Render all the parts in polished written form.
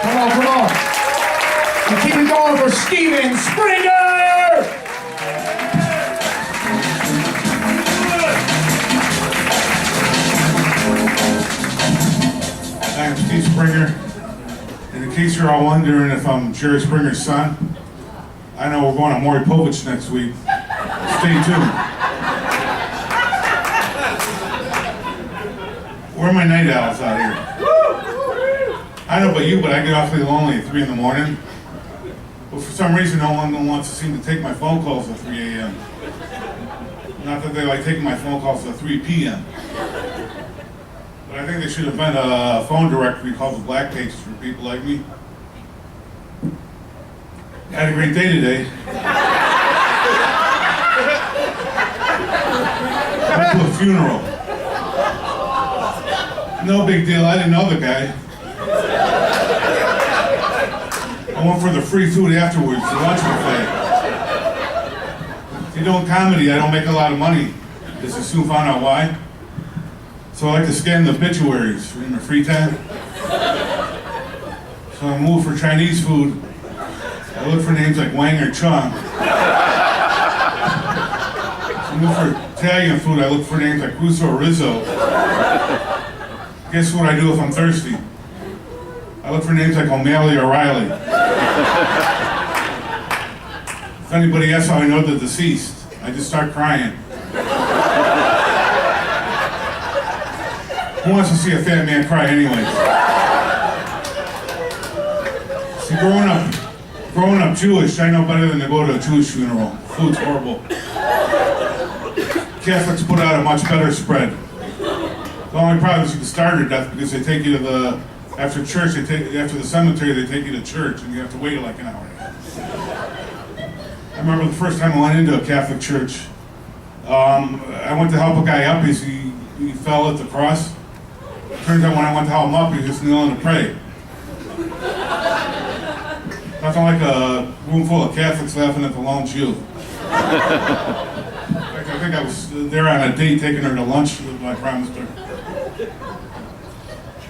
Come on. And keep it going for Steven Springer! I'm Steve Springer. And in case you're all wondering if I'm Jerry Springer's son, I know we're going to Maury Povich next week. Stay tuned. Where are my night owls out here? I don't know about you, but I get awfully lonely at 3 in the morning. But for some reason, no one wants to seem to take my phone calls at 3 a.m. Not that they like taking my phone calls at 3 p.m. But I think they should invent a phone directory called the Black Pages for people like me. Had a great day today. Went to a funeral. No big deal, I didn't know the guy. I went for the free food afterwards, the lunch buffet. If you're doing comedy, I don't make a lot of money. Just as soon found out why. So I like to scan the obituaries in my free time. So I move for Chinese food. I look for names like Wang or Chung. So I move for Italian food. I look for names like Russo or Rizzo. Guess what I do if I'm thirsty? I look for names like O'Malley or Riley. If anybody asks how I know the deceased, I just start crying. Who wants to see a fat man cry anyways? See, growing up Jewish, I know better than to go to a Jewish funeral. Food's horrible. Catholics put out a much better spread. The only problem is you can starve to death because they take you to after church, after the cemetery, they take you to church and you have to wait like an hour. I remember the first time I went into a Catholic church. I went to help a guy up, he fell at the cross. Turns out when I went to help him up, he was just kneeling to pray. Nothing like a room full of Catholics laughing at the lone Jew. In fact, I think I was there on a date taking her to lunch, I promised her.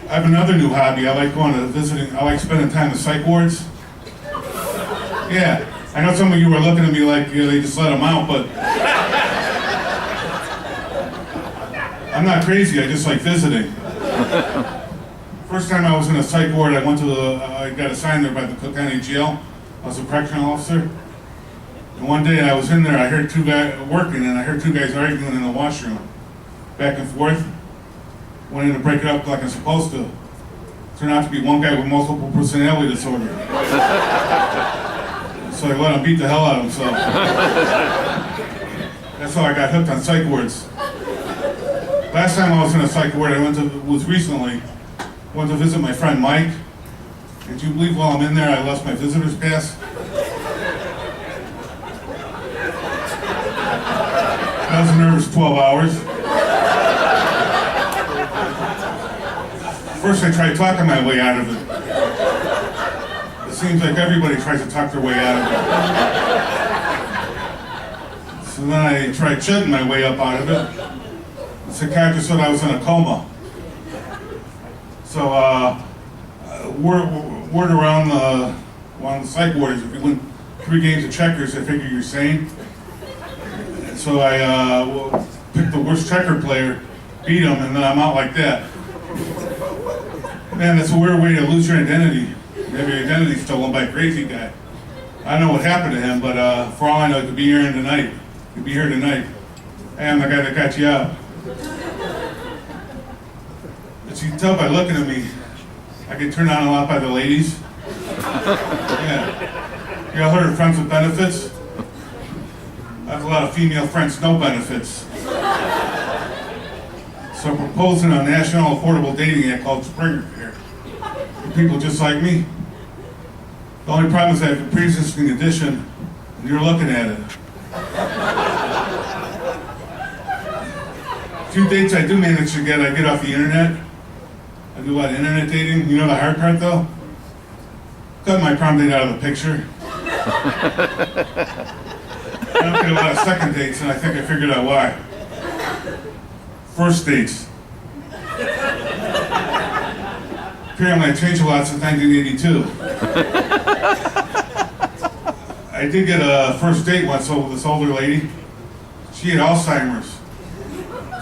I have another new hobby. I like going to visiting. I like spending time in psych wards. Yeah, I know some of you were looking at me like they just let them out, but I'm not crazy. I just like visiting. First time I was in a psych ward, I went to I got assigned there by the Cook County Jail. I was a correctional officer. And one day I was in there, I heard two guys working, and I heard two guys arguing in the washroom, back and forth. Went in to break it up like I'm supposed to. Turned out to be one guy with multiple personality disorder. So I let him beat the hell out of himself. That's how I got hooked on psych wards. Last time I was in a psych ward was recently. I went to visit my friend Mike. And do you believe while I'm in there I lost my visitor's pass? I was nervous 12 hours. First I tried talking my way out of it. It seems like everybody tries to talk their way out of it. So then I tried chugging my way up out of it. The psychiatrist said I was in a coma. So word around the psych ward is if you win 3 games of checkers, they figure you're sane. So I picked the worst checker player, beat him, and then I'm out like that. Man, that's a weird way to lose your identity. Maybe your identity's stolen by a crazy guy. I don't know what happened to him, but for all I know, he could be here tonight. He could be here tonight. Hey, I'm the guy that got you out. But you can tell by looking at me, I get turned on a lot by the ladies. Yeah. You all heard of friends with benefits? I have a lot of female friends, no benefits. So I'm proposing a national affordable dating app called Springer Care. For people just like me. The only problem is I have a pre-existing condition, and you're looking at it. A few dates I do manage to get, I get off the internet. I do a lot of internet dating. You know the hard part though? Cut my prom date out of the picture. I don't get a lot of second dates, and I think I figured out why. First dates. Apparently I changed a lot since 1982. I did get a first date once with this older lady. She had Alzheimer's.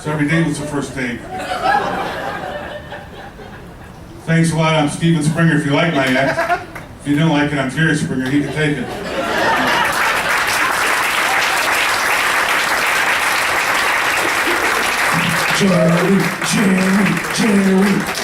So every day was a first date. Thanks a lot, I'm Steven Springer. If you like my act, if you don't like it, I'm Jerry Springer. He can take it. Jerry, Jerry, Jerry.